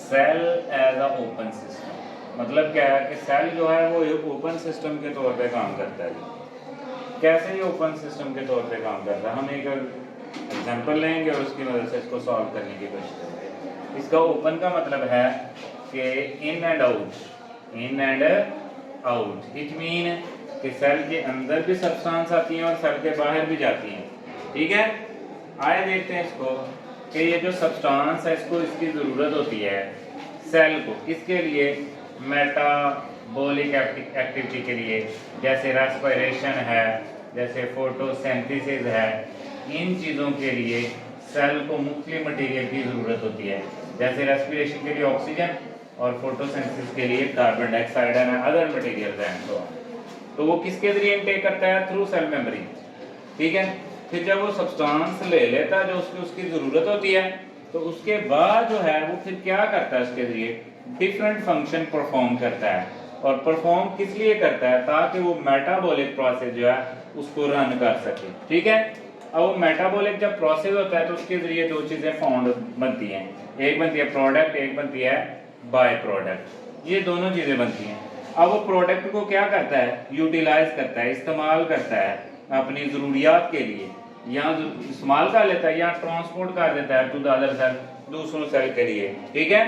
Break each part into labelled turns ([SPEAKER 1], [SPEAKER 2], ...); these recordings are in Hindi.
[SPEAKER 1] Cell as a open system. मतलब क्या है कि सेल जो है वो एक ओपन सिस्टम के तौर पे काम करता है। कैसे ये ओपन सिस्टम के तौर पे काम करता है, हम एक एग्जांपल लेंगे और उसकी मदद से इसको सॉल्व करने की कोशिश करेंगे। इसका ओपन का मतलब है कि in and out, in and out. It mean कि सेल के अंदर भी सब्सटेंस आती हैं और सेल के बाहर भी जाती हैं। ठीक है, आए देखते हैं इसको कि ये जो सब्सटेंस है इसको इसकी ज़रूरत होती है सेल को, इसके लिए मेटाबॉलिक एक्टिविटी के लिए, जैसे रेस्पिरेशन है, जैसे फोटोसिंथेसिस है। इन चीज़ों के लिए सेल को मुख्तलिफ मटेरियल की ज़रूरत होती है, जैसे रेस्पिरेशन के लिए ऑक्सीजन और फोटोसिंथेसिस के लिए carbon dioxide and other material हैं। तो वो किसके जरिए इनटेक करता है? Through cell membrane. ठीक है, फिर जब वो सब्सटेंस ले लेता है जो उसकी ज़रूरत होती है, तो उसके बाद जो है वो फिर क्या करता है, उसके जरिए डिफरेंट फंक्शन परफॉर्म करता है। और परफॉर्म किस लिए करता है? ताकि वो मेटाबॉलिक प्रोसेस जो है उसको रन कर सके। ठीक है, अब वो मेटाबॉलिक जब प्रोसेस होता है तो उसके जरिए दो चीज़ें फाउंड बनती हैं, एक बनती है प्रोडक्ट, एक बनती है बाय प्रोडक्ट। ये दोनों चीज़ें बनती हैं। अब वो प्रोडक्ट को क्या करता है? यूटिलाइज करता है, इस्तेमाल करता है अपनी ज़रूरियात के लिए, या इस्तेमाल कर लेता है या ट्रांसपोर्ट कर देता है टू द अदर सेल, दूसरों सेल के लिए। ठीक है,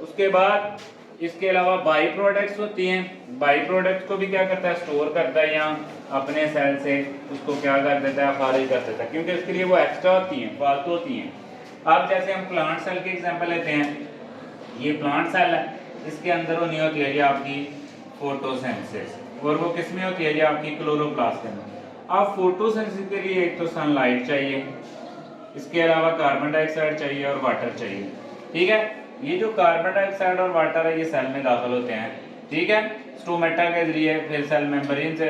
[SPEAKER 1] उसके बाद इसके अलावा बाई प्रोडक्ट्स होती हैं। बाई प्रोडक्ट्स को भी क्या करता है? स्टोर करता है या अपने सेल से उसको क्या कर देता है? खारिज कर देता है, क्योंकि उसके लिए वो एक्स्ट्रा होती हैं, फालतू होती हैं। अब जैसे हम प्लांट सेल के एग्जांपल लेते हैं, ये प्लांट सेल है, इसके अंदर होनी होती है ये आपकी फोटोसिंथेसिस, और वो किस में होती है? ये आपकी क्लोरोप्लास्ट के अंदर। अब फोटोसिंथेसिस के लिए एक तो सनलाइट चाहिए, इसके अलावा कार्बन डाइऑक्साइड चाहिए और वाटर चाहिए। ठीक है, ये जो कार्बन डाइऑक्साइड और वाटर है ये सेल में दाखिल होते हैं। ठीक है, स्टोमेटा के जरिए फिर सेल मेम्ब्रेन से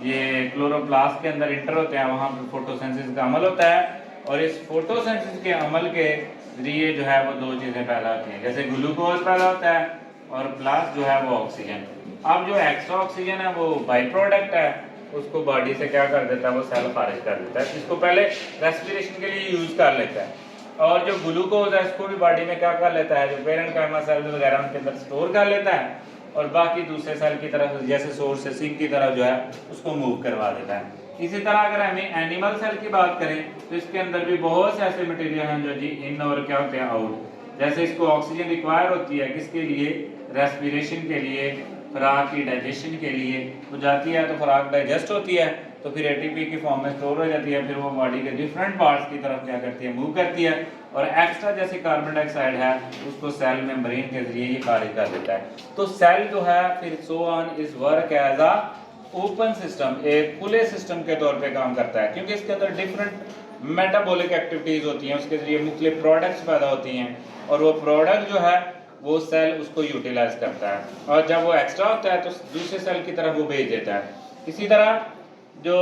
[SPEAKER 1] ये क्लोरोप्लास्ट के अंदर इंटर होते हैं, वहाँ पर फोटोसिंथेसिस का अमल होता है। और इस फोटोसिंथेसिस के अमल के जरिए जो है वो दो चीज़ें पैदा होती हैं, जैसे ग्लूकोज पैदा होता है और प्लस जो है वो ऑक्सीजन। अब जो एक्स्ट्रा ऑक्सीजन है वो बाई प्रोडक्ट है, उसको बॉडी से क्या कर देता है? वो सेल खारिज कर देता है, इसको पहले रेस्पिरेशन के लिए यूज कर लेता है। और जो ग्लूकोज है इसको भी बॉडी में क्या कर लेता है? जो पेरेंकाइमा सेल्स वगैरह उनके अंदर स्टोर कर लेता है और बाकी दूसरे सेल की तरफ जैसे सोर्स से सिंक की तरफ जो है उसको मूव करवा देता है। इसी तरह अगर हमें एनिमल सेल की बात करें तो इसके अंदर भी बहुत से ऐसे मटेरियल हैं जो जी इन और क्या होते हैं? आउट। जैसे इसको ऑक्सीजन रिक्वायर होती है, किसके लिए? रेस्पिरेशन के लिए, खुराक की डाइजेशन के लिए। वो जाती है तो खुराक डाइजेस्ट होती है, तो फिर एटीपी की फॉर्म में स्टोर हो जाती है, फिर वो बॉडी के डिफरेंट पार्ट्स की तरफ क्या करती है? मूव करती है। और एक्स्ट्रा जैसे कार्बन डाइऑक्साइड है उसको सेल मेम्ब्रेन के जरिए ये खारिज कर देता है। तो सेल जो है फिर so on is work as a open system, एक खुले सिस्टम के तौर पे काम करता है, क्योंकि इसके अंदर डिफरेंट मेटाबॉलिक एक्टिविटीज होती हैं, उसके जरिए मुख्तलिफ प्रोडक्ट्स पैदा होती हैं और वो प्रोडक्ट जो है वो सेल उसको यूटिलाइज करता है, और जब वो एक्स्ट्रा होता है तो दूसरे सेल की तरफ वो भेज देता है। इसी तरह जो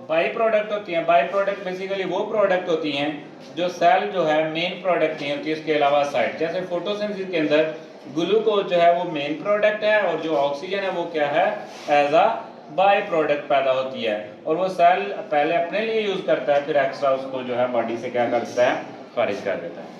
[SPEAKER 1] बाई प्रोडक्ट होती हैं, बाई प्रोडक्ट बेसिकली वो प्रोडक्ट होती हैं जो सेल जो है मेन प्रोडक्ट नहीं होती, इसके अलावा साइड, जैसे फोटोसिंथेसिस के अंदर ग्लूकोज जो है वो मेन प्रोडक्ट है और जो ऑक्सीजन है वो क्या है? एज अ बाई प्रोडक्ट पैदा होती है, और वो सेल पहले अपने लिए यूज करता है, फिर एक्स्ट्रा उसको जो है बॉडी से क्या करता है? खारिज कर देता है।